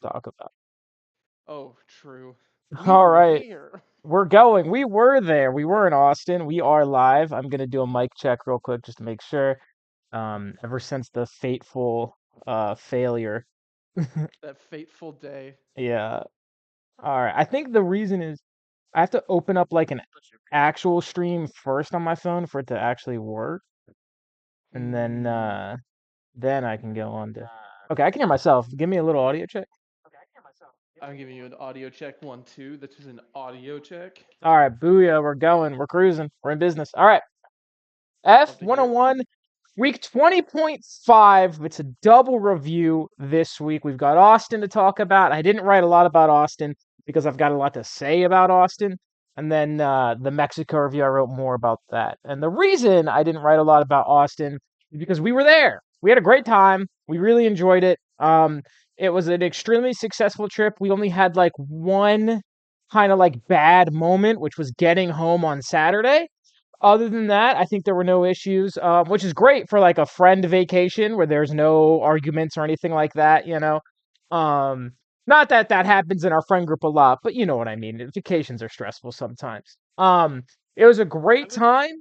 talk about. Oh, true. We All were right, there. we're going. We were there. We were in Austin. We are live. I'm gonna do a mic check real quick just to make sure. Ever since the fateful failure. That fateful day. Yeah. All right. I think the reason is I have to open up like an actual stream first on my phone for it to actually work, and Hmm. then I can go on to. Okay, I can hear myself. Give me a little audio check. I'm giving you an audio check 1, 2. This is an audio check. All right, booyah, we're going. We're cruising. We're in business. All right. Love to hear it. F101 week 20.5. It's a double review this week. We've got Austin to talk about. I didn't write a lot about Austin because I've got a lot to say about Austin. And then the Mexico review, I wrote more about that. And the reason I didn't write a lot about Austin is because we were there. We had a great time. We really enjoyed it. It was an extremely successful trip. We only had like one kind of like bad moment, which was getting home on Saturday. Other than that, I think there were no issues, which is great for like a friend vacation where there's no arguments or anything like that, you know. Um, Not that that happens in our friend group a lot, but you know what I mean. Vacations are stressful sometimes. It was a I great would. time.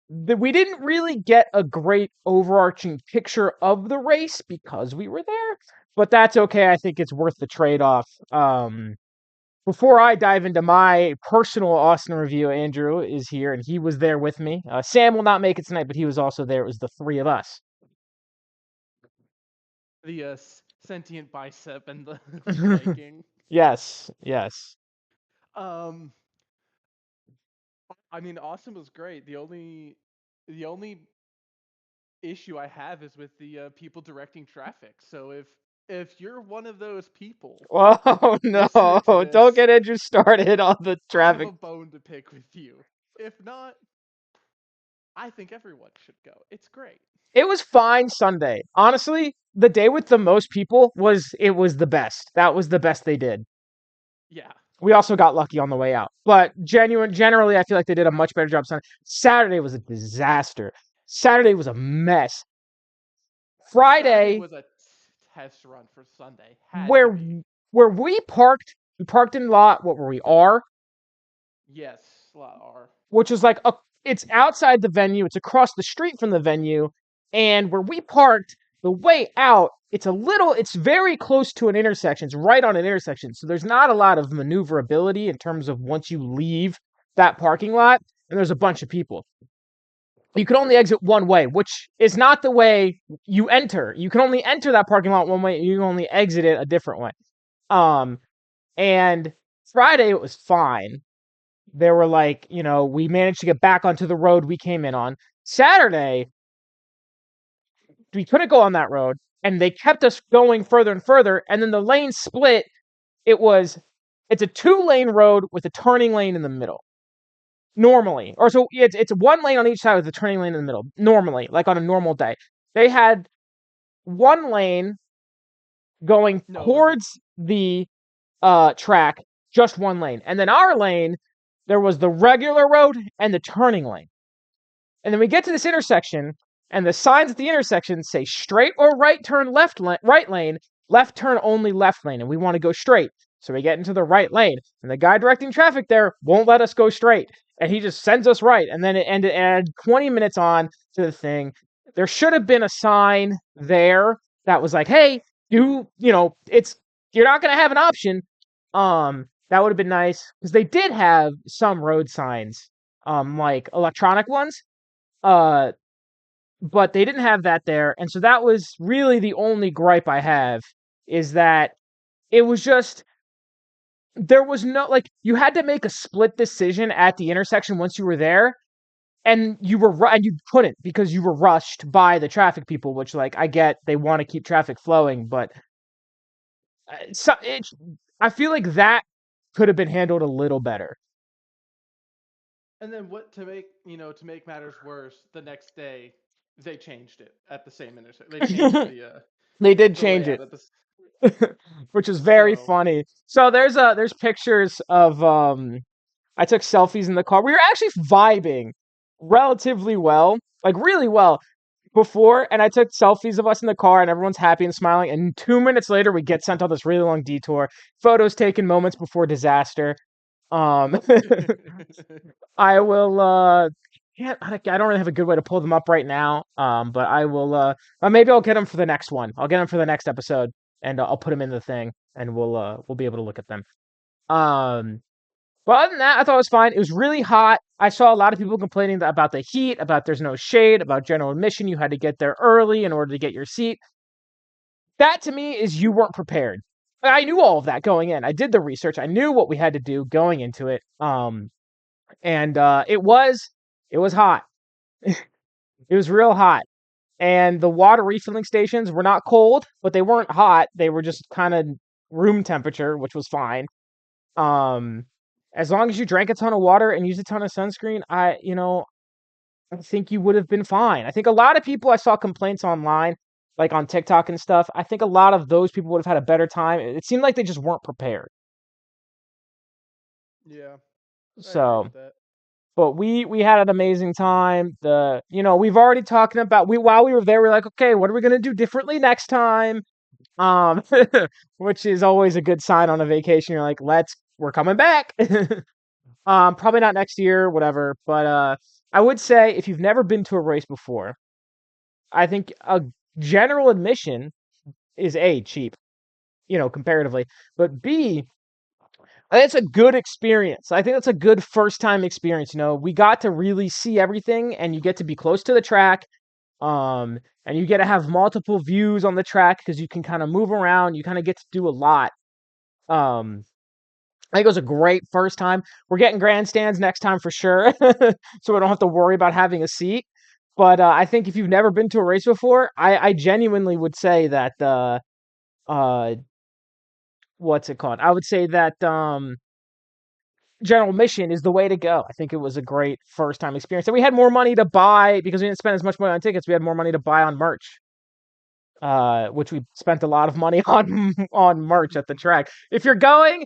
We didn't really get a great overarching picture of the race because we were there, but that's okay. I think it's worth the trade-off. Before I dive into my personal Austin review, Andrew is here and he was there with me. Sam will not make it tonight, but he was also there. It was the three of us. The sentient bicep and the Viking. Yes, yes. Um, I mean, Austin was great. The only issue I have is with the people directing traffic. So if you're one of those people Oh no, listening to don't this, get Andrew started on the I have traffic. a bone to pick with you. If not, I think everyone should go. It's great. It was fine Sunday. Honestly, the day with the most people was the best. That was the best they did. Yeah. We also got lucky on the way out. But generally I feel like they did a much better job Sunday. Saturday was a disaster. Saturday was a mess. Saturday Friday, was a test run for Sunday. Had to where be. we parked in lot, what were we, R, Yes, lot R. which is like it's outside the venue, it's across the street from the venue, and where we parked, the way out, it's very close to an intersection. It's right on an intersection, so there's not a lot of maneuverability in terms of once you leave that parking lot, and there's a bunch of people. You can only exit one way, which is not the way you enter. You can only enter that parking lot one way, and you can only exit it a different way. Um, and Friday it was fine. There were like, we managed to get back onto the road we came in on. Saturday, we couldn't go on that road, and they kept us going further and further. And then the lane split. It was, it's a 2-lane road with a turning lane in the middle. Normally, or so it's one lane on each side with a turning lane in the middle. Normally, like on a normal day, they had one lane going No, it was towards the track, just one lane. And then our lane, there was the regular road and the turning lane. And then we get to this intersection, and the signs at the intersection say straight or right turn right lane, left turn only left lane, and we want to go straight. So we get into the right lane, and the guy directing traffic there won't let us go straight, and he just sends us right. And then it ended, and 20 minutes on to the thing. There should have been a sign there that was like, "Hey, it's you're not gonna have an option." That would have been nice because they did have some road signs, like electronic ones, uh, but they didn't have that there, and so that was really the only gripe I have, is that it was just there was no, like, you had to make a split decision at the intersection once you were there, and and you couldn't because you were rushed by the traffic people, which, like, I get they want to keep traffic flowing, but so I feel like that could have been handled a little better. And then what to make matters worse, the next day they changed it at the same intersection. They changed They did the change it. layout at the Which is very so funny. So there's pictures of I took selfies in the car. We were actually vibing relatively well, like really well. before, and I took selfies of us in the car, and everyone's happy and smiling. And 2 minutes later, we get sent on this really long detour. Photos taken moments before disaster. Um, I will. I don't really have a good way to pull them up right now. But I will. Maybe I'll get them for the next one. I'll get them for the next episode, and I'll put them in the thing, and we'll be able to look at them. Um, but other than that, I thought it was fine. It was really hot. I saw a lot of people complaining about the heat, about there's no shade, about general admission. You had to get there early in order to get your seat. That to me is you weren't prepared. I knew all of that going in. I did the research. I knew what we had to do going into it. And it was hot. It was real hot. And the water refilling stations were not cold, but they weren't hot. They were just kind of room temperature, which was fine. Um, as long as you drank a ton of water and used a ton of sunscreen, I think you would have been fine. I think a lot of people I saw complaints online, like on TikTok and stuff. I think a lot of those people would have had a better time. It seemed like they just weren't prepared. Yeah, I agree So, with that. but we had an amazing time. We've already talking about while we were there, we're like, okay, what are we gonna do differently next time? Um, which is always a good sign on a vacation. You're like, we're coming back. Probably not next year, whatever. But I would say if you've never been to a race before, I think a general admission is A, cheap, comparatively. But B, I think it's a good experience. I think it's a good first time experience. We got to really see everything, and you get to be close to the track. And you get to have multiple views on the track because you can kind of move around. You kind of get to do a lot. Um, I think it was a great first time. We're getting grandstands next time for sure, so we don't have to worry about having a seat. But I think if you've never been to a race before, I genuinely would say that uh, what's it called? I would say that general admission is the way to go. I think it was a great first time experience, and we had more money to buy because we didn't spend as much money on tickets. We had more money to buy on merch. Which we spent a lot of money on merch at the track. If you're going,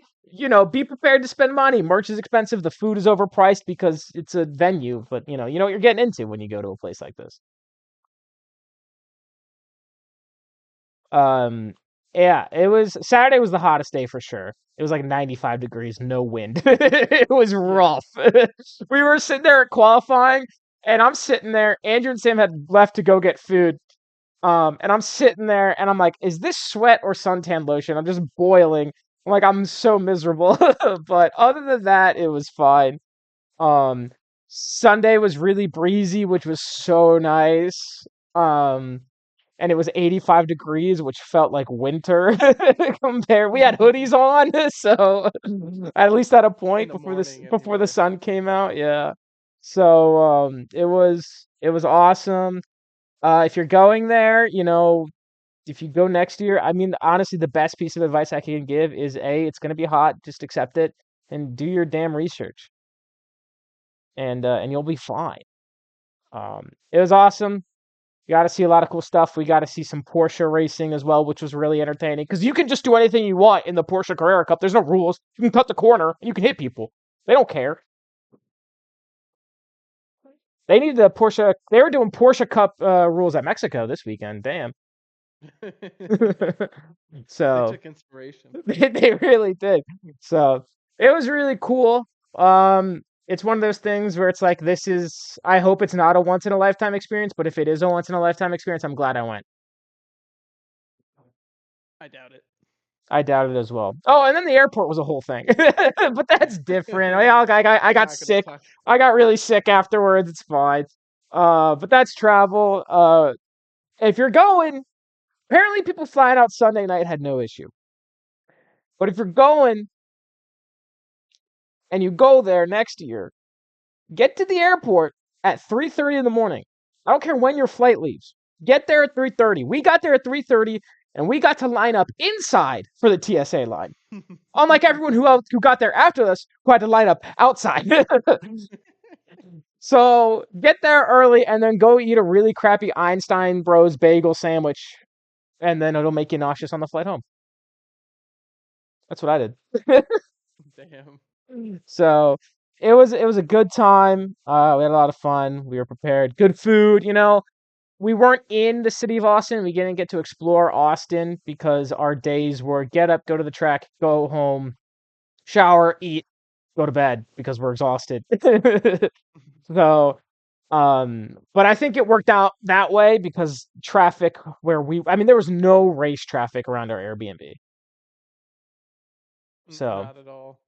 be prepared to spend money. Merch is expensive. The food is overpriced because it's a venue, but you know what you're getting into when you go to a place like this. Um, yeah, it was Saturday was the hottest day for sure. It was like 95 degrees, no wind. It was Yeah. rough. We were sitting there at qualifying, and I'm sitting there. Andrew and Sam had left to go get food. And I'm sitting there and I'm like, is this sweat or suntan lotion? I'm just boiling. I'm like, I'm so miserable. But other than that, it was fine. Um, Sunday was really breezy, which was so nice. Um, and it was 85 degrees, which felt like winter compared. We had hoodies on, so at least at a In point the before this morning, before the anyway. sun came out. Yeah. So it was awesome. If you're going there, if you go next year, I mean, honestly, the best piece of advice I can give is it's going to be hot. Just accept it and do your damn research, and you'll be fine. It was awesome. You got to see a lot of cool stuff. We got to see some Porsche racing as well, which was really entertaining because you can just do anything you want in the Porsche Carrera Cup. There's no rules. You can cut the corner. You can hit people. They don't care. They needed the Porsche. They were doing Porsche Cup rules at Mexico this weekend. Damn. They So took inspiration. they really did. So it was really cool. It's one of those things where it's like I hope it's not a once in a lifetime experience, but if it is a once in a lifetime experience, I'm glad I went. I doubt it. I doubt it as well. Oh, and then the airport was a whole thing, but that's different. I got Not gonna sick. talk. I got really sick afterwards. It's fine. But that's travel. If you're going, apparently people flying out Sunday night had no issue. But if you're going and you go there next year, get to the airport at 3:30 in the morning. I don't care when your flight leaves. Get there at 3:30. We got there at 3:30 and we got to line up inside for the TSA line. Unlike everyone who got there after us who had to line up outside. So get there early and then go eat a really crappy Einstein Bros bagel sandwich, and then it'll make you nauseous on the flight home. That's what I did. Damn. So it was a good time. We had a lot of fun. We were prepared. Good food. we weren't in the city of Austin. We didn't get to explore Austin because our days were get up, go to the track, go home, shower, eat, go to bed because we're exhausted. So, but I think it worked out that way because traffic I mean, there was no race traffic around our Airbnb. So Not at all.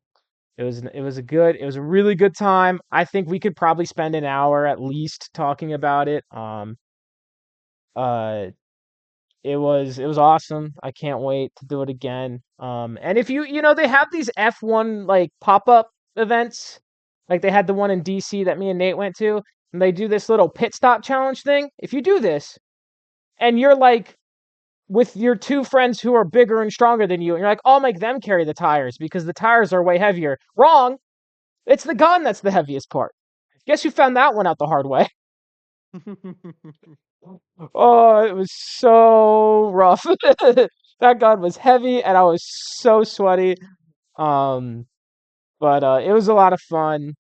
it was a really good time. I think we could probably spend an hour at least talking about it. Uh, it was awesome. I can't wait to do it again. And if they have these F1 like pop-up events, like they had the one in DC that me and Nate went to, and they do this little pit stop challenge thing. If you do this and you're like with your two friends who are bigger and stronger than you, and you're like, I'll make them carry the tires because the tires are way heavier. Wrong. It's the gun that's the heaviest part. Guess who found that one out the hard way? Oh, it was so rough. That gun was heavy and I was so sweaty. Um, but it was a lot of fun.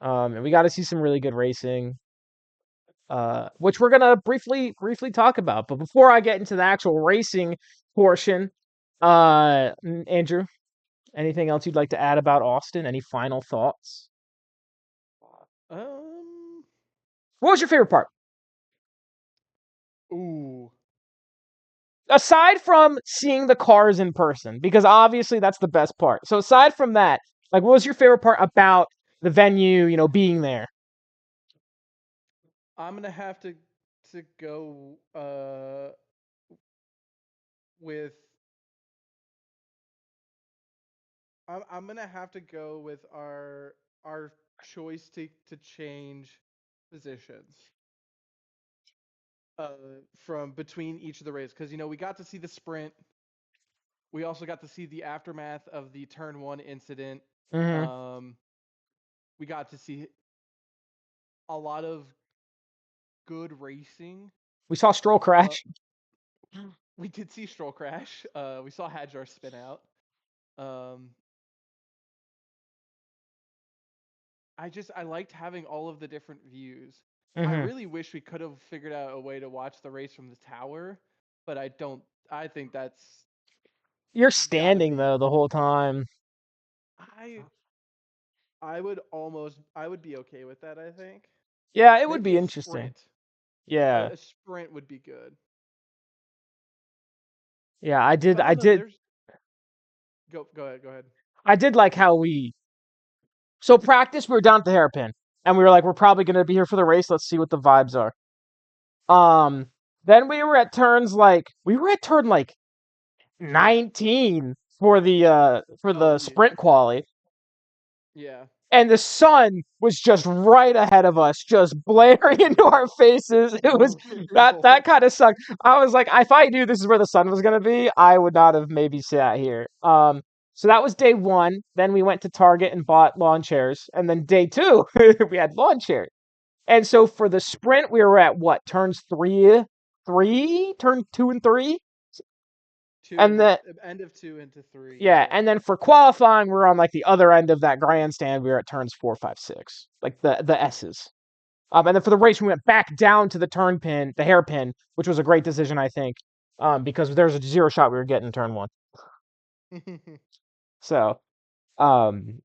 And we got to see some really good racing. Which we're gonna briefly talk about. But before I get into the actual racing portion, Andrew, anything else you'd like to add about Austin? Any final thoughts? Um. What was your favorite part? Ooh. Aside from seeing the cars in person, because obviously that's the best part. So aside from that, like what was your favorite part about the venue, being there? I'm gonna have to go with I'm gonna have to go with our choice to change positions uh from between each of the races, because we got to see the sprint. We also got to see the aftermath of the turn one incident. Hmm. Um, we got to see a lot of good racing. We saw Stroll Uh, crash. we did see Stroll crash. We saw Hadjar spin out. Um, I liked having all of the different views. I Hmm. really wish we could have figured out a way to watch the race from the tower, but I don't. I think that's You're gotta standing be. though the whole time. I I would be okay with that. I think Yeah, it would maybe be a interesting. sprint. Yeah, A sprint would be good. yeah, I did, But I no, did, there's go ahead. I did like how so practice we were down at the hairpin, and we were like, we're probably gonna be here for the race. Let's see what the vibes are. Um, then we were at turn like 19 for Oh the yeah, sprint quali, yeah. and the sun was just right ahead of us, just blaring into our faces. It was that Brutal. kind of sucked. I was like, if I knew this is where the sun was gonna be, I would not have maybe sat here. So that was day one. Then we went to Target and bought lawn chairs, and then day two we had lawn chairs. And so for the sprint, we were at what turns turn two and three, Two and into then end of two into three. yeah, Yeah. and then for qualifying, we were on like the other end of that grandstand. We were at turns four, five, six, like the S's. And then for the race, we went back down to the hairpin, which was a great decision, I think, because there was a zero shot we were getting in turn one. So, um,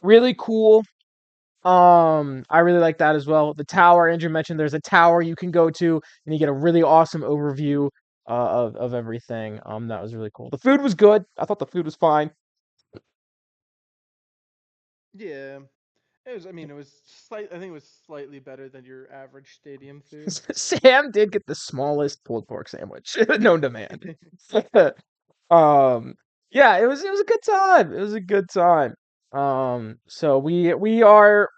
really cool. I really like that as well. The tower, Andrew mentioned, there's a tower you can go to, and you get a really awesome overview of everything. That was really cool. The food was good. I thought the food was fine. Yeah. It was. I mean, it was slight. I think it was slightly better than your average stadium food. Sam did get the smallest pulled pork sandwich known to man. um, yeah, it was a good time. It was a good time. So we are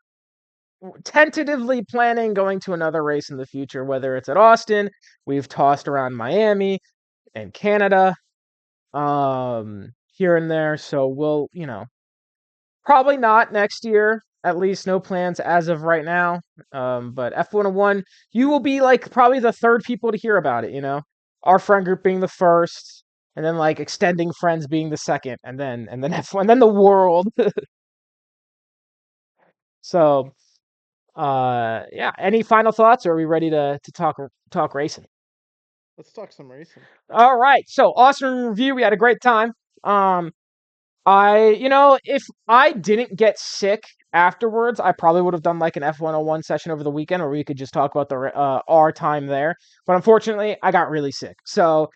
tentatively planning going to another race in the future, whether it's at Austin. We've tossed around Miami and Canada, here and there. So we'll, probably not next year. At least no plans as of right now. But F101, you will be like probably the third people to hear about it. Our friend group being the first, and then like extending friends being the second, and then F1, and then the world. So Yeah. Any final thoughts, or are we ready to talk racing? Let's talk some racing. All right. So awesome review. We had a great time. Um, if I didn't get sick afterwards, I probably would have done like an F101 session over the weekend, where we could just talk about our time there. But unfortunately, I got really sick. So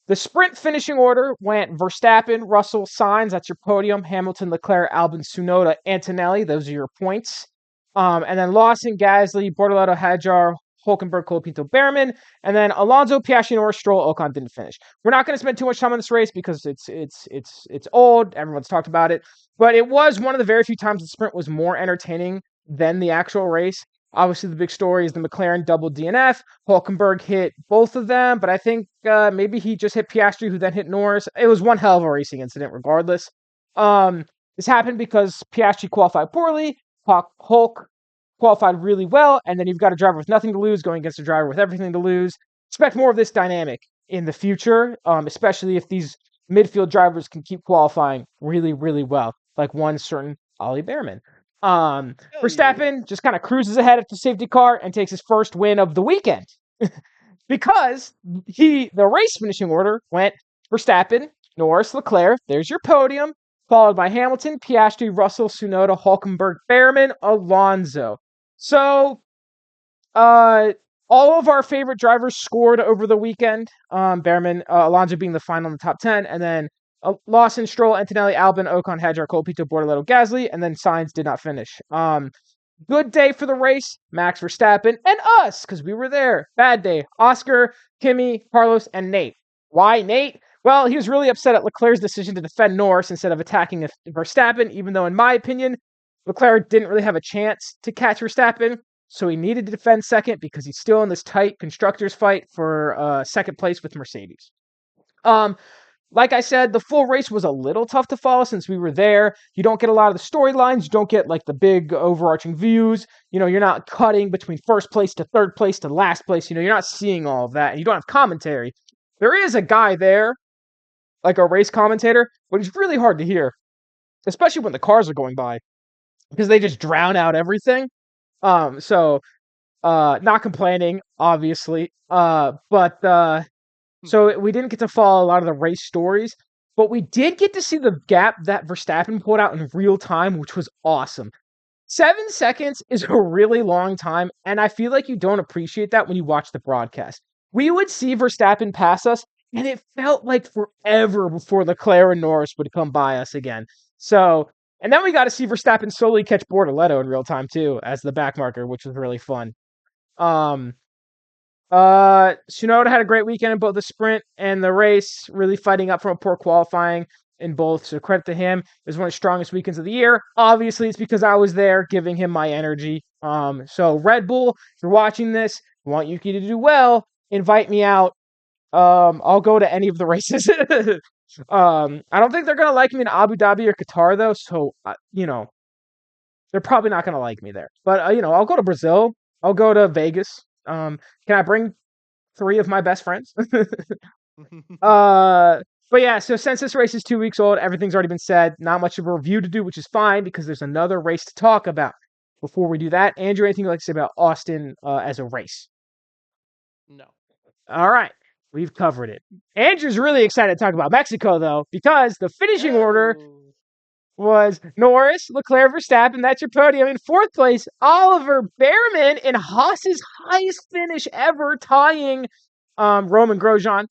the sprint finishing order went Verstappen, Russell, Sainz. That's your podium. Hamilton, Leclerc, Albon, Tsunoda, Antonelli. Those are your points. And then Lawson, Gasly, Bortoleto, Hadjar, Hulkenberg, Colapinto, Bearman, and then Alonso, Piastri, Norris, Stroll, Ocon didn't finish. We're not going to spend too much time on this race because it's old. Everyone's talked about it, but it was one of the very few times the sprint was more entertaining than the actual race. Obviously, the big story is the McLaren double DNF. Hulkenberg hit both of them, but I think maybe he just hit Piastri, who then hit Norris. It was one hell of a racing incident, regardless. This happened because Piastri qualified poorly. Hulk qualified really well, and then you've got a driver with nothing to lose going against a driver with everything to lose. Expect more of this dynamic in the future, especially if these midfield drivers can keep qualifying really, really well, like one certain Ollie Bearman. Hell yeah. Verstappen just kind of cruises ahead at the safety car and takes his first win of the weekend because the race finishing order went Verstappen, Norris, Leclerc. There's your podium, followed by Hamilton, Piastri, Russell, Tsunoda, Hulkenberg, Bearman, Alonso. So, uh, all of our favorite drivers scored over the weekend. Bearman, Alonso being the final in the top 10, and then Lawson, Stroll, Antonelli, Albon, Ocon, Hadjar, Colapinto, Bortoleto, Gasly, and then Sainz did not finish. Good day for the race, Max Verstappen, and us, because we were there. Bad day, Oscar, Kimi, Carlos, and Nate. Why Nate? Well, he was really upset at Leclerc's decision to defend Norris instead of attacking Verstappen, even though, in my opinion, Leclerc didn't really have a chance to catch Verstappen, so he needed to defend second because he's still in this tight constructors fight for second place with Mercedes. Um, like I said, the full race was a little tough to follow since we were there. You don't get a lot of the storylines. You don't get like the big overarching views. You're not cutting between first place to third place to last place. You're not seeing all of that. And you don't have commentary. There is a guy there, like a race commentator, but he's really hard to hear, especially when the cars are going by because they just drown out everything. So not complaining, obviously. So we didn't get to follow a lot of the race stories, but we did get to see the gap that Verstappen pulled out in real time, which was awesome. 7 seconds is a really long time, and I feel like you don't appreciate that when you watch the broadcast. We would see Verstappen pass us, and it felt like forever before Leclerc and Norris would come by us again. So, and then we got to see Verstappen slowly catch Bortoleto in real time too, as the back marker, which was really fun. Um, Tsunoda had a great weekend in both the sprint and the race, really fighting up from a poor qualifying in both. So credit to him. It was one of the strongest weekends of the year. Obviously, it's because I was there giving him my energy. So Red Bull, if you're watching this, I want Yuki to do well. Invite me out. I'll go to any of the races. I don't think they're gonna like me in Abu Dhabi or Qatar though. So they're probably not gonna like me there. But I'll go to Brazil. I'll go to Vegas. Can I bring 3 of my best friends? But yeah, so since this race is 2 weeks old, everything's already been said. Not much of a review to do, which is fine because there's another race to talk about. Before we do that, Andrew, anything you'd like to say about Austin as a race? No. All right, we've covered it. Andrew's really excited to talk about Mexico, though, because the finishing order Yo. was Norris, Leclerc, Verstappen. That's your podium. In fourth place, Oliver Bearman in Haas's highest finish ever, tying Roman Grosjean.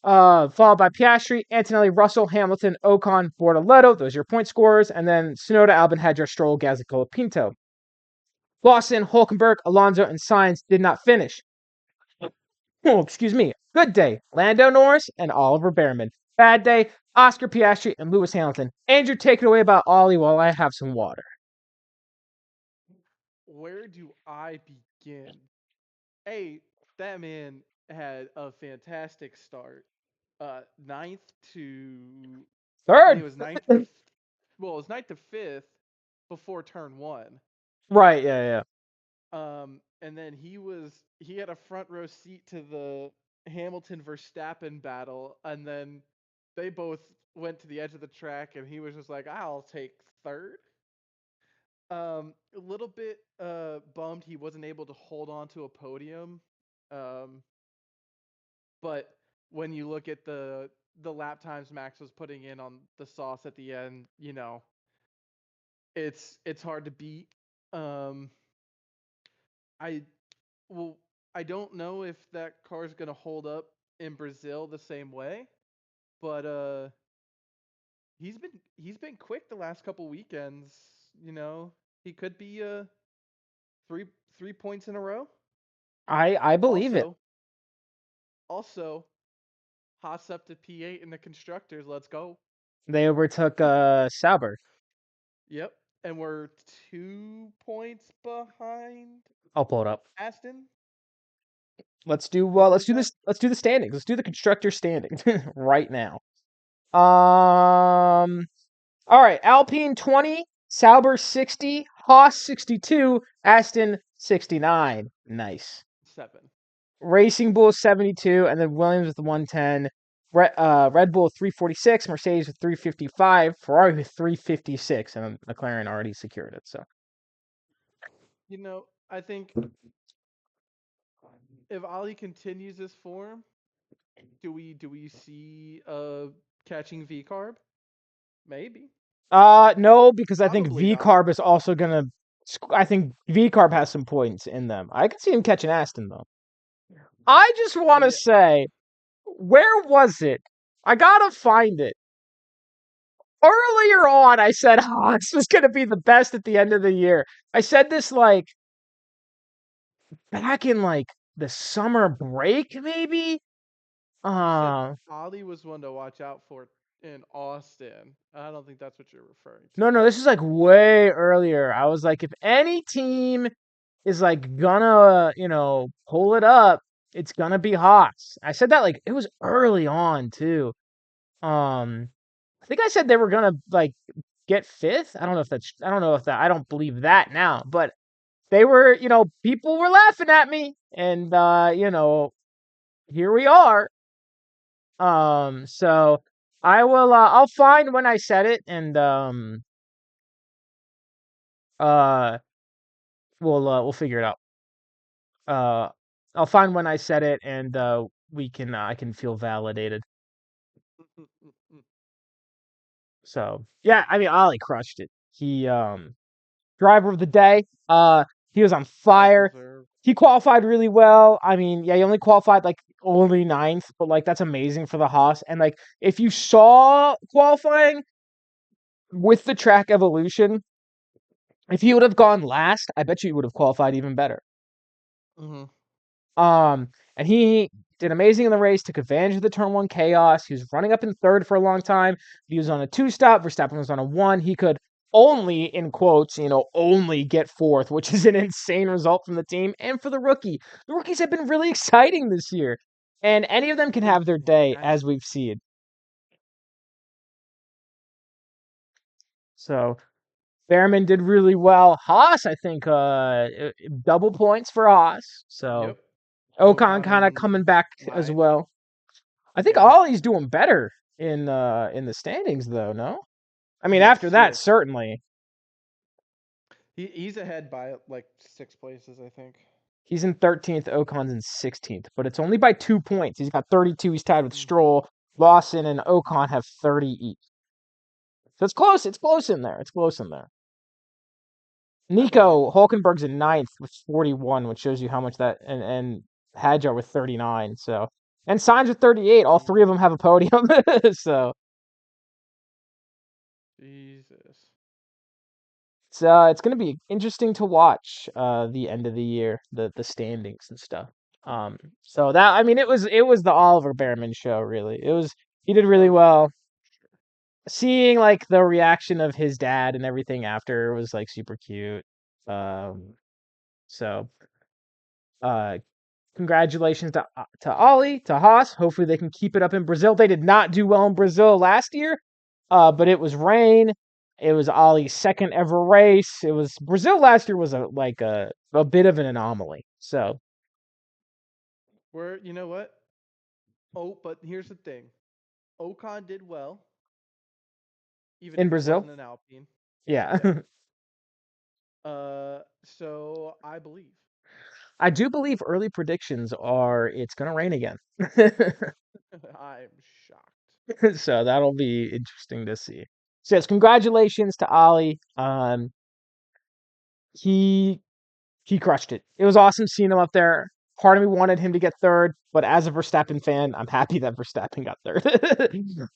Followed by Piastri, Antonelli, Russell, Hamilton, Ocon, Bortoleto. Those are your point scorers. And then Tsunoda, Albon, Hadjar, Stroll, Gasly, Colapinto. Lawson, Hulkenberg, Alonso, and Sainz did not finish. Oh, excuse me. Good day, Lando Norris and Oliver Bearman. Bad day, Oscar Piastri and Lewis Hamilton. Andrew, take it away about Ollie while I have some water. Where do I begin? Hey, that man had a fantastic start. Ninth to I think it Third. was ninth to well, it was ninth to fifth before turn one. Right, yeah. And then he had a front row seat to the Hamilton Verstappen battle, and then they both went to the edge of the track, and he was just like, "I'll take third." A little bit bummed he wasn't able to hold on to a podium. Um, but when you look at the lap times Max was putting in on the sauce at the end, it's hard to beat. Um, I well, I don't know if that car is gonna hold up in Brazil the same way, but he's been quick the last couple weekends. You know, he could be three 3 points in a row. I believe it. Also, also, Haas up to P8 in the constructors. Let's go. They overtook Sauber. Yep, and we're 2 points behind I'll pull it up. Aston. Let's do Where let's is do that? this. Let's do the standings. Let's do the constructor standings right now. Um. All right. Alpine 20, Sauber 60, Haas 62, Aston 69. Nice. 7. Racing Bull 72, and then Williams with 110. Red Bull 346, Mercedes with 355, Ferrari with 356, and McLaren already secured it. So I think if Ollie continues this form, do we see catching V carb? Maybe. no, because I think Probably V not. Carb is also gonna. I think V Carb has some points in them. I could see him catching Aston though. I just want to Yeah. say, where was it? I gotta find it. Earlier on, I said Haas was gonna be the best at the end of the year. I said this like back in like the summer break, maybe. You said Uh Ollie was one to watch out for in Austin. I don't think that's what you're referring to. no, this is like way earlier. I was like, if any team is like gonna, pull it up, it's gonna be Haas. I said that like it was early on too. Um, I think I said they were gonna like get fifth. I don't know if that. I don't believe that now, but they were. People were laughing at me, and here we are. So I will. I'll find when I said it, and uh, we'll figure it out. Uh, I'll find when I said it, and we can I can feel validated. So yeah, I mean Ollie crushed it. He driver of the day. He was on Well fire. deserved. He qualified really well. I mean, yeah, he only qualified like only ninth, but like that's amazing for the Haas. And like if you saw qualifying with the track evolution, if he would have gone last, I bet you he would have qualified even better. Mm-hmm. Um, and he did amazing in the race, took advantage of the turn one chaos. He was running up in third for a long time. He was on a two stop. Verstappen was on a one. He could only, in quotes, only get fourth, which is an insane result from the team and for the rookie. The rookies have been really exciting this year, and any of them can have their day, I as we've seen. So Bearman did really well. Haas, I think, double points for Haas. So Yep. Ocon Ocon kind of and coming back as Wine. well. I think Yeah. Ollie's doing better in the standings though, no? I mean after Yes, that yes. certainly. He's ahead by like 6 places, I think. He's in 13th, Ocon's in 16th, but it's only by 2 points. He's got 32, he's tied with Mm. Stroll. Lawson and Ocon have 30 each. So it's close in there. It's close in there. I believe Nico it. Hulkenberg's in ninth with 41, which shows you how much that and Hadjar with 39. So and Sainz with 38. All three of them have a podium. So Jesus. it's gonna be interesting to watch the end of the year, the standings and stuff. So that I mean it was the Oliver Bearman show really. He did really Oh, well. sure. Seeing like the reaction of his dad and everything after was like super cute. So uh congratulations to Ollie, to Haas. Hopefully they can keep it up in Brazil. They did not do well in Brazil last year, but it was rain. It was Ollie's second ever race. It was Brazil last year was a bit of an anomaly. So You know what? Oh, but here's the thing. Ocon did well, even in if it Brazil, wasn't an Alpine. yeah, Yeah. So I believe. I do believe early predictions are it's going to rain again. I'm shocked. So that'll be interesting to see. So yes, congratulations to Ollie. He he crushed it. It was awesome seeing him up there. Part of me wanted him to get third, but as a Verstappen fan, I'm happy that Verstappen got third.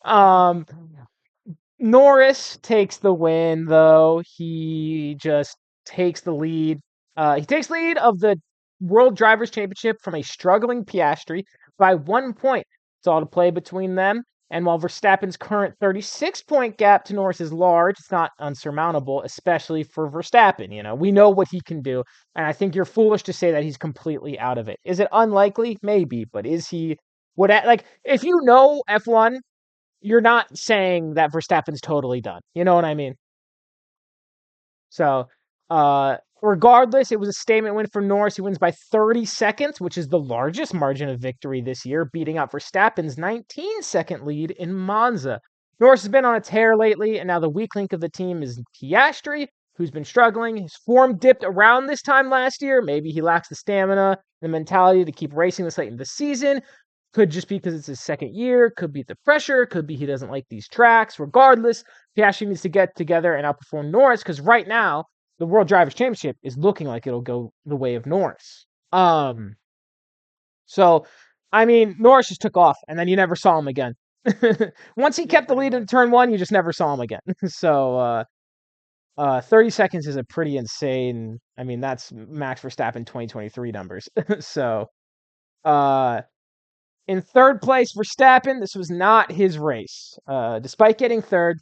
um, Norris takes the win, though. He just takes the lead. He takes lead of the World Drivers' Championship from a struggling Piastri by 1 point. It's all to play between them. And while Verstappen's current 36-point gap to Norris is large, it's not unsurmountable, especially for Verstappen. You know, we know what he can do. And I think you're foolish to say that he's completely out of it. Is it unlikely? Maybe. But is he, like, if you know F1, you're not saying that Verstappen's totally done. You know what I mean? So, regardless, it was a statement win for Norris. He wins by 30 seconds, which is the largest margin of victory this year, beating out Verstappen's 19-second lead in Monza. Norris has been on a tear lately, and now the weak link of the team is Piastri, who's been struggling. His form dipped around this time last year. Maybe he lacks the stamina, the mentality to keep racing this late in the season. Could just be because it's his second year. Could be the pressure. Could be he doesn't like these tracks. Regardless, Piastri needs to get together and outperform Norris because right now the World Drivers' Championship is looking like it'll go the way of Norris. So I mean, Norris just took off, and then you never saw him again. Once he kept the lead in turn one, you just never saw him again. So 30 seconds is a pretty insane. I mean, that's Max Verstappen 2023 numbers. So uh in third place, Verstappen, this was not his race. Despite getting third,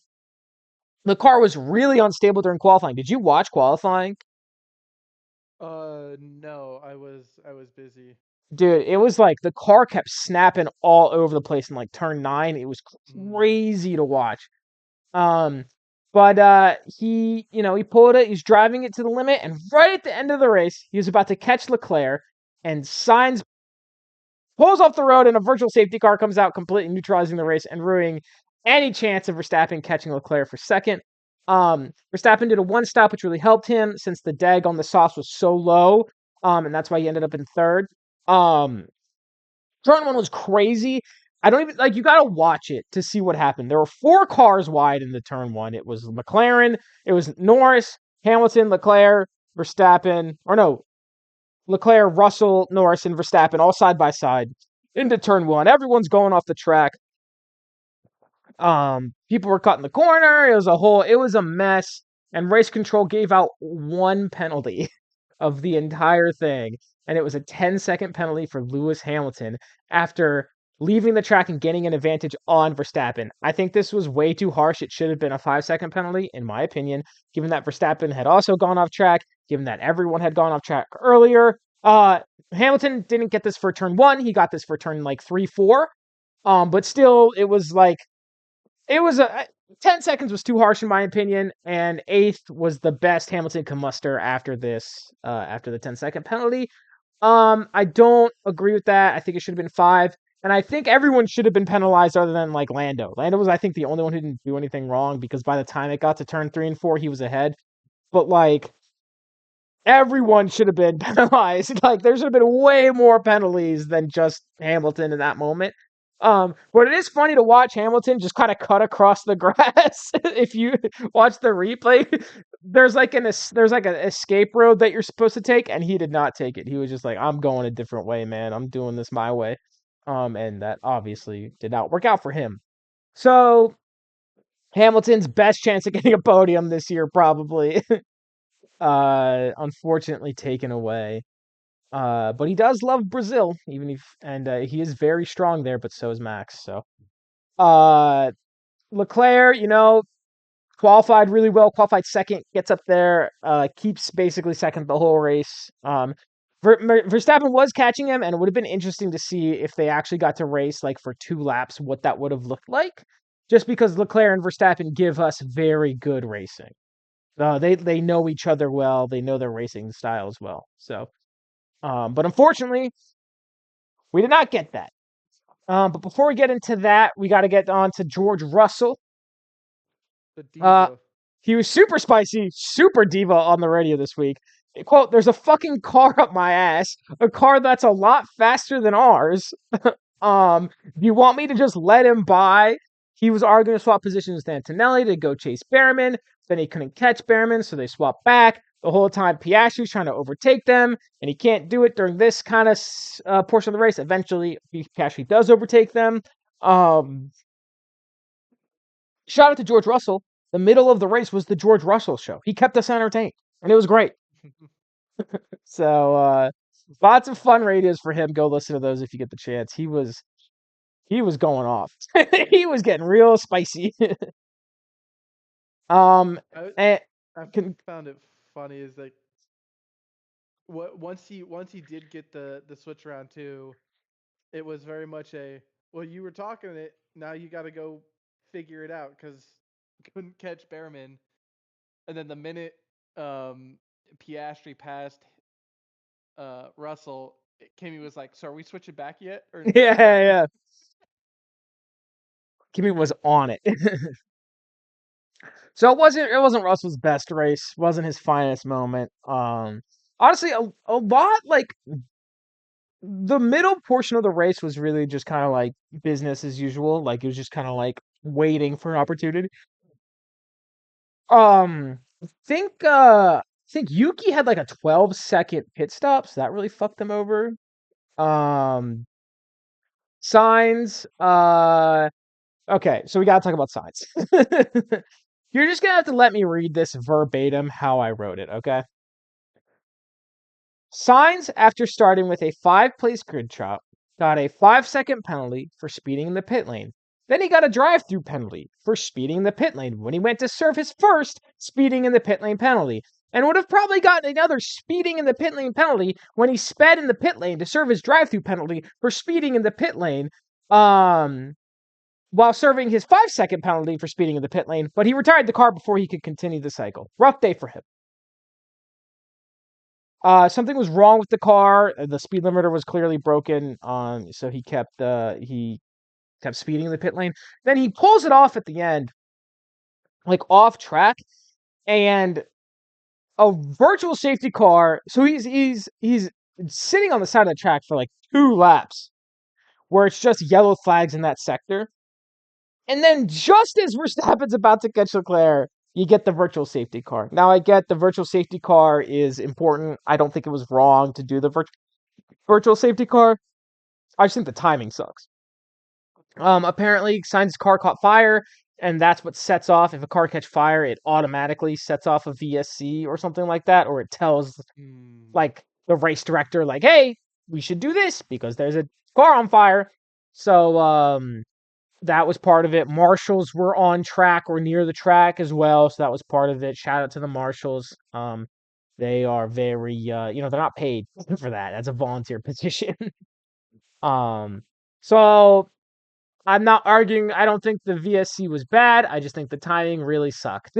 the car was really unstable during qualifying. Did you watch qualifying? No, I was busy. Dude, it was like the car kept snapping all over the place in like turn 9. It was Mm. crazy to watch. Um, but he pulled it, he's driving it to the limit, and right at the end of the race, he was about to catch Leclerc, and Sainz pulls off the road, and a virtual safety car comes out, completely neutralizing the race and ruining any chance of Verstappen catching Leclerc for second. Verstappen did a one stop, which really helped him since the deg on the softs was so low, and that's why he ended up in third. Um, Turn one was crazy. I don't even like. You got to watch it to see what happened. There were 4 cars wide in the turn one. It was McLaren, it was Norris, Hamilton, Leclerc, Verstappen, or no, Leclerc, Russell, Norris, and Verstappen all side by side into turn one. Everyone's going off the track. People were cutting the corner. It was a mess. And race control gave out 1 penalty of the entire thing. And it was a 10-second penalty for Lewis Hamilton after leaving the track and getting an advantage on Verstappen. I think this was way too harsh. It should have been a 5-second penalty, in my opinion, given that Verstappen had also gone off track, given that everyone had gone off track earlier. Hamilton didn't get this for turn one. He got this for turn like 3, 4. But still, it was a 10 seconds was too harsh in my opinion, and eighth was the best Hamilton can muster after this, after the 10-second penalty. I don't agree with that. I think it should have been 5, and I think everyone should have been penalized other than like Lando. Lando was, I think, the only one who didn't do anything wrong because by the time it got to turn 3 and 4, he was ahead. But like everyone should have been penalized. Like there should have been way more penalties than just Hamilton in that moment. But it is funny to watch Hamilton just kind of cut across the grass. If you watch the replay, there's like an escape road that you're supposed to take, and he did not take it. He was just like, "I'm going a different way, man. I'm doing this my way." And that obviously did not work out for him. So Hamilton's best chance of getting a podium this year, probably, unfortunately taken away. But he does love Brazil, even if, and he is very strong there, but so is Max. So, uh, Leclerc, qualified really well, qualified second, gets up there, keeps basically second the whole race. Verstappen was catching him, and it would have been interesting to see if they actually got to race like for 2 laps, what that would have looked like. Just because Leclerc and Verstappen give us very good racing. They know each other well. They know their racing styles well. So, but unfortunately, we did not get that. But before we get into that, we got to get on to George Russell. The Uh, diva. He was super spicy, super diva on the radio this week. Quote, there's a fucking car up my ass, a car that's a lot faster than ours. Do you want me to just let him by? He was arguing to swap positions with Antonelli to go chase Bearman. Then he couldn't catch Bearman, so they swapped back. The whole time, Piastri's trying to overtake them, and he can't do it during this kind of portion of the race. Eventually, Piastri does overtake them. Um, Shout out to George Russell. The middle of the race was the George Russell show. He kept us entertained, and it was great. So, lots of fun radios for him. Go listen to those if you get the chance. He was going off. He was getting real spicy. I and I can, found it funny is like once he did get the switch around too, it was very much a well you were talking it, now you got to go figure it out because couldn't catch Bearman, and then the minute Piastri passed Russell, Kimmy was like, "So are we switching back yet or yeah, what?" yeah. Kimmy was on it. So it wasn't Russell's best race. Wasn't his finest moment. Honestly, a lot like the middle portion of the race was really just kind of like business as usual. Like it was just kind of like waiting for an opportunity. I think Yuki had like a 12-second pit stop, so that really fucked them over. Um, Signs. Okay, so we gotta talk about signs. You're just gonna have to let me read this verbatim how I wrote it, okay? Signs, after starting with a 5-place grid chop, got a 5-second penalty for speeding in the pit lane. Then he got a drive-through penalty for speeding in the pit lane when he went to serve his first speeding in the pit lane penalty, and would have probably gotten another speeding in the pit lane penalty when he sped in the pit lane to serve his drive-through penalty for speeding in the pit lane. While serving his 5-second penalty for speeding in the pit lane, but he retired the car before he could continue the cycle. Rough day for him. Something was wrong with the car. The speed limiter was clearly broken. So he kept speeding in the pit lane. Then he pulls it off at the end, like off track, and a virtual safety car. So he's sitting on the side of the track for like 2 laps, where it's just yellow flags in that sector. And then just as Verstappen's about to catch Leclerc, you get the virtual safety car. Now I get the virtual safety car is important. I don't think it was wrong to do the virtual safety car. I just think the timing sucks. Apparently, Sainz's car caught fire, and that's what sets off. If a car catch fire, it automatically sets off a VSC or something like that, or it tells like the race director, like, "Hey, we should do this because there's a car on fire." So, that was part of it. Marshals were on track or near the track as well, so that was part of it. Shout out to the marshals. They are very, they're not paid for that. That's a volunteer position. um, so I'm not arguing. I don't think the VSC was bad. I just think the timing really sucked.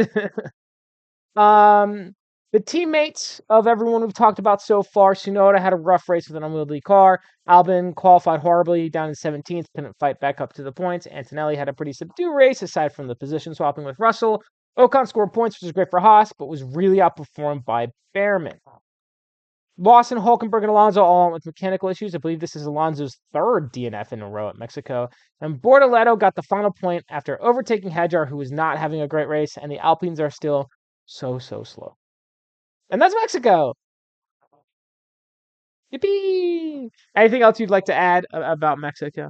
Um, the teammates of everyone we've talked about so far, Tsunoda had a rough race with an unwieldy car. Albon qualified horribly, down in 17th, couldn't fight back up to the points. Antonelli had a pretty subdued race, aside from the position swapping with Russell. Ocon scored points, which is great for Haas, but was really outperformed by Bearman. Lawson, Hulkenberg, and Alonso all on with mechanical issues. I believe this is Alonso's third DNF in a row at Mexico. And Bortoleto got the final point after overtaking Hadjar, who was not having a great race, and the Alpines are still so slow. And that's Mexico. Yippee! Anything else you'd like to add about Mexico?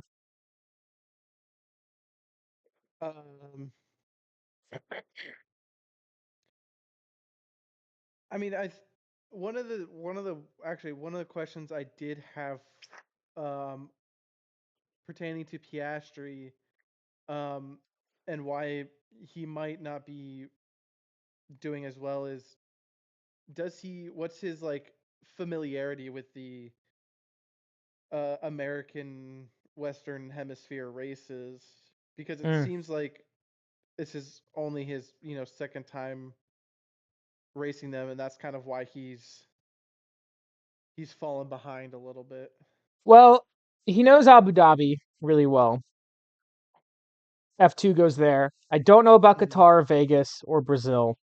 Um, I mean, one of the questions I did have um, pertaining to Piastri, um, and why he might not be doing as well is what's his like familiarity with the American Western Hemisphere races, because it Mm. seems like this is only his second time racing them, and that's kind of why he's fallen behind a little bit. Well, he knows Abu Dhabi really well. F2 goes there. I don't know about Mhm. Qatar, Vegas, or Brazil,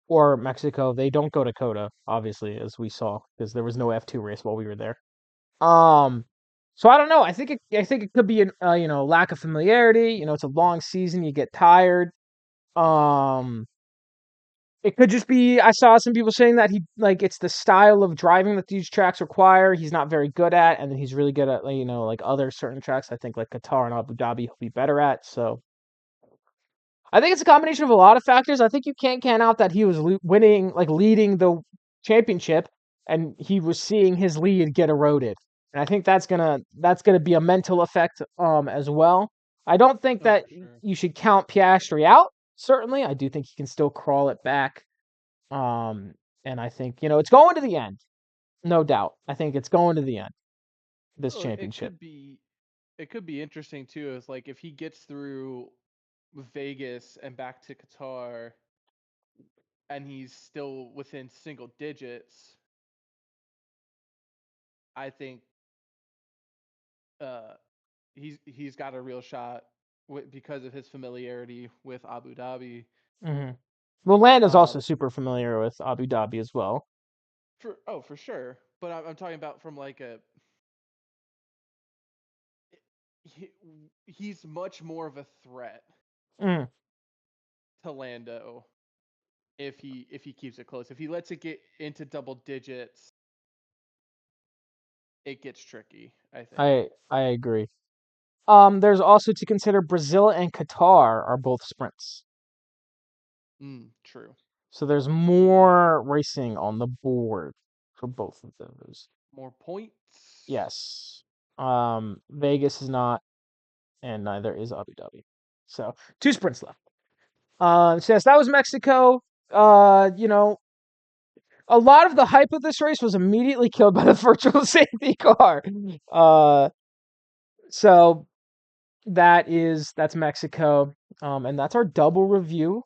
or Mexico. They don't go to COTA, obviously, as we saw, because there was no F2 race while we were there. Um, so I don't know. I think it could be an lack of familiarity. It's a long season. You get tired. Um, it could just be. I saw some people saying that it's the style of driving that these tracks require. He's not very good at, and then he's really good at like other certain tracks. I think like Qatar and Abu Dhabi he'll be better at. So I think it's a combination of a lot of factors. I think you can't count out that he was winning, like leading the championship, and he was seeing his lead get eroded. And I think that's gonna be a mental effect as well. I don't think Oh, that for sure. you should count Piastri out. Certainly, I do think he can still crawl it back. Um, and I think it's going to the end, no doubt. I think it's going to the end. This Oh, it championship. could be. It could be interesting too. Is like if he gets through Vegas and back to Qatar, and he's still within single digits. I think uh, he's got a real shot because of his familiarity with Abu Dhabi. Hmm. Well, Lando's also Um, super familiar with Abu Dhabi as well. for sure. But I'm talking about from like a he, he's much more of a threat Mm. to Lando if he keeps it close. If he lets it get into double digits, it gets tricky, I think. I agree. There's also to consider Brazil and Qatar are both sprints. True. So there's more racing on the board for both of those. More points. Yes. Vegas is not, and neither is Abu Dhabi. So two sprints left. So yes, that was Mexico. A lot of the hype of this race was immediately killed by the virtual safety car. Uh, so that's Mexico. And that's our double review.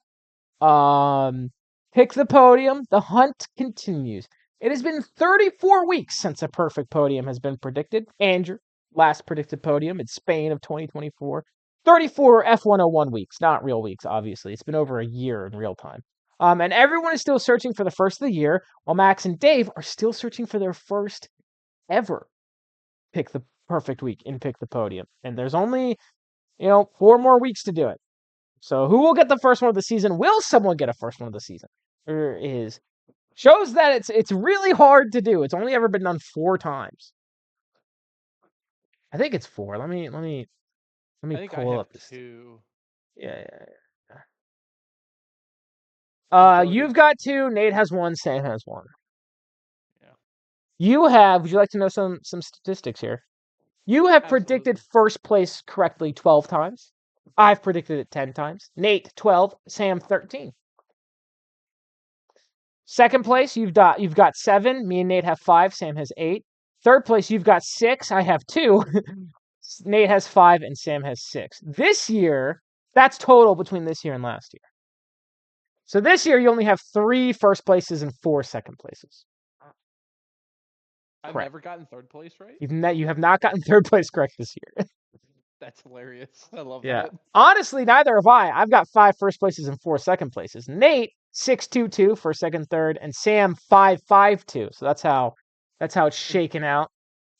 Pick the podium. The hunt continues. It has been 34 weeks since a perfect podium has been predicted. Andrew, last predicted podium in Spain of 2024. 34 F101 weeks, not real weeks, obviously. It's been over a year in real time. And everyone is still searching for the first of the year, while Max and Dave are still searching for their first ever pick the perfect week in pick the podium. And there's only, 4 more weeks to do it. So who will get the first one of the season? Will someone get a first one of the season? Or is shows that it's really hard to do. It's only ever been done 4 times. I think it's four. Let me I think I pull have up this. two. Yeah, yeah. Majority. You've got two. Nate has one. Sam has one. Yeah, You have. Would you like to know some statistics here? You have predicted absolutely. first place correctly 12 times. I've predicted it 10 times. Nate 12. Sam 13. Second place, you've got 7. Me and Nate have 5. Sam has 8. Third place, you've got 6. I have 2. Nate has 5, and Sam has 6. This year, that's total between this year and last year. So this year, you only have 3 first places and 4 second places. I've Correct. never gotten third place right. You have not gotten third place correct this year. That's hilarious. I love Yeah. that. Honestly, neither have I. I've got 5 first places and 4 second places. Nate 6-2-2 for second, third, and Sam 5-5-2. So that's how it's shaken out.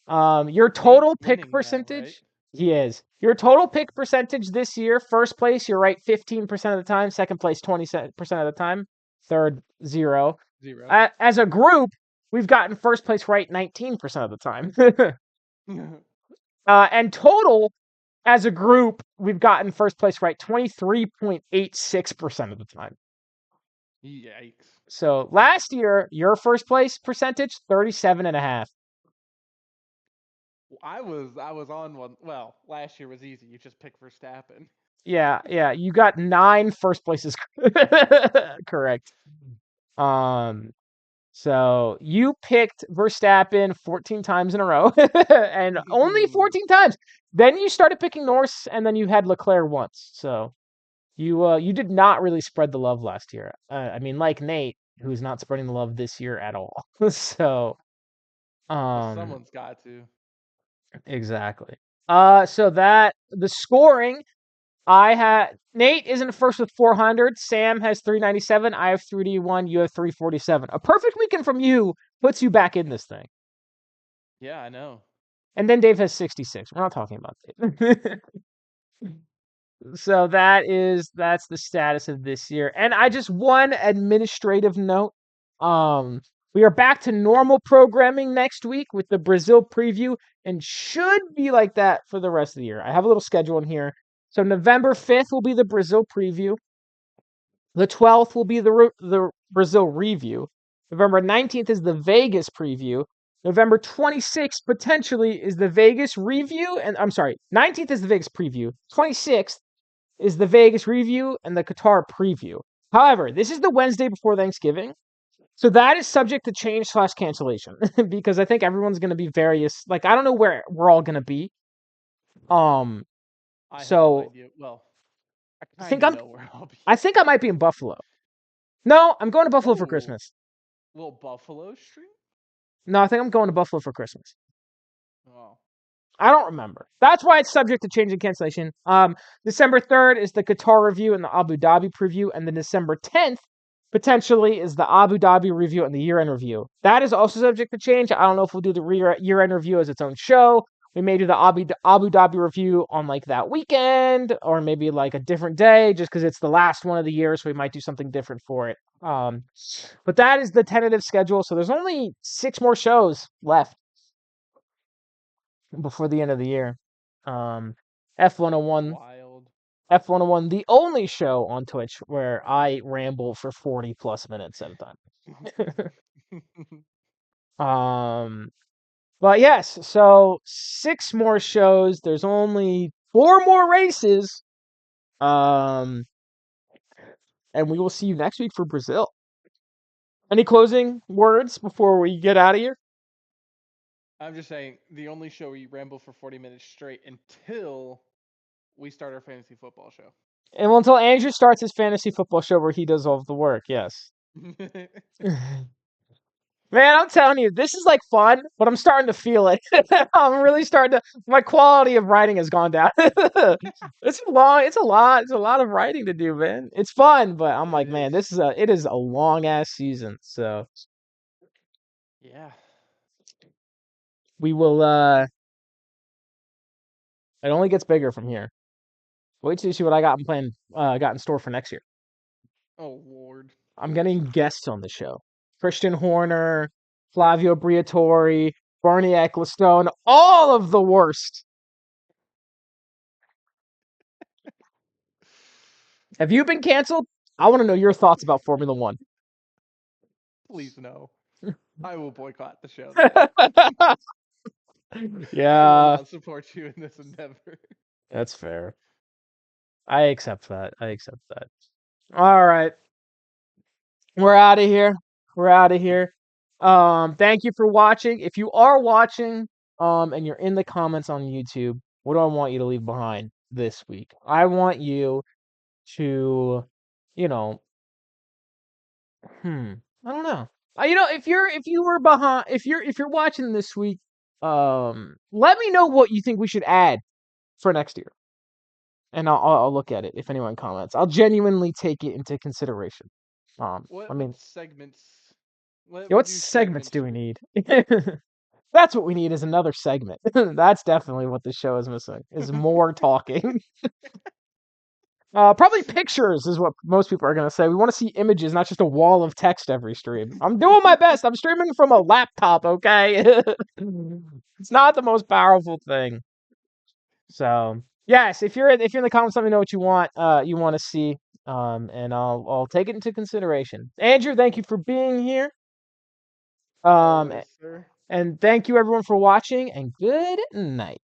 Your Nate's total pick winning now, right? percentage, he is. Your total pick percentage this year, first place, you're right 15% of the time. Second place, 20% of the time. Third, 0. Zero. As a group, we've gotten first place right 19% of the time. And total, as a group, we've gotten first place right 23.86% of the time. Yikes. So last year, your first place percentage, 37.5. I was on one. Well, last year was easy. You just pick Verstappen. Yeah, you got 9 first places correct. Um, so you picked Verstappen 14 times in a row, and only 14 times. Then you started picking Norris, and then you had Leclerc once. So you did not really spread the love last year. I mean, like Nate, who's not spreading the love this year at all. So Well, um, someone's got to. exactly. So that the scoring. Nate isn't first with 400. Sam has 397. I have 3D1. You have 347. A perfect weekend from you puts you back in this thing. Yeah, I know. And then Dave has 66. We're not talking about Dave. So that's the status of this year. And I just one administrative note. We are back to normal programming next week with the Brazil preview and should be like that for the rest of the year. I have a little schedule in here. So November 5th will be the Brazil preview. The 12th will be the Brazil review. November 19th is the Vegas preview. November 26th potentially is the Vegas review. And I'm sorry, 19th is the Vegas preview. 26th is the Vegas review and the Qatar preview. However, this is the Wednesday before Thanksgiving. So that is subject to change / cancellation because I think everyone's going to be various. Like, I don't know where we're all going to be. I have no idea. Well, I kind of know where I'll be. I think I might be in Buffalo. No, I'm going to Buffalo for Christmas. Will Buffalo stream? No, I think I'm going to Buffalo for Christmas. Oh. I don't remember. That's why it's subject to change and cancellation. December 3rd is the Qatar review and the Abu Dhabi preview, and then December 10th potentially is the Abu Dhabi review and the year-end review. That is also subject to change. I don't know if we'll do the year-end review as its own show. We may do the Abu Dhabi review on like that weekend, or maybe like a different day, just because it's the last one of the year, so we might do something different for it. But that is the tentative schedule. So there's only 6 more shows left before the end of the year. F101. Wild. F101, the only show on Twitch where I ramble for 40 plus minutes at a time. But yes, so 6 more shows. There's only 4 more races. And we will see you next week for Brazil. Any closing words before we get out of here? I'm just saying, the only show where you ramble for 40 minutes straight until we start our fantasy football show. And until Andrew starts his fantasy football show where he does all of the work, yes. Man, I'm telling you, this is like fun, but I'm starting to feel it. I'm really starting to. My quality of writing has gone down. It's a lot of writing to do, man. It's fun, but I'm like, man, it is a long ass season. So yeah, we will. It only gets bigger from here. Wait till you see what I got in store for next year. Oh Lord, I'm getting guests on the show. Christian Horner, Flavio Briatore, Barney Ecclestone, all of the worst. Have you been canceled? I want to know your thoughts about Formula One. Please no. I will boycott the show. Yeah. I will not support you in this endeavor. That's fair. I accept that. All right. We're out of here. Thank you for watching. If you are watching, and you're in the comments on YouTube, what do I want you to leave behind this week? I want you to, I don't know. If you're watching this week, let me know what you think we should add for next year, and I'll look at it if anyone comments. I'll genuinely take it into consideration. What segments? What segments do we need? That's what we need is another segment. That's definitely what the show is missing, is more talking. Probably pictures is what most people are going to say. We want to see images, not just a wall of text every stream. I'm doing my best. I'm streaming from a laptop, okay? It's not the most powerful thing. So, yes, if you're in the comments, let me know what you want to see. And I'll take it into consideration. Andrew, thank you for being here. Always, sir. And thank you everyone for watching, and good night.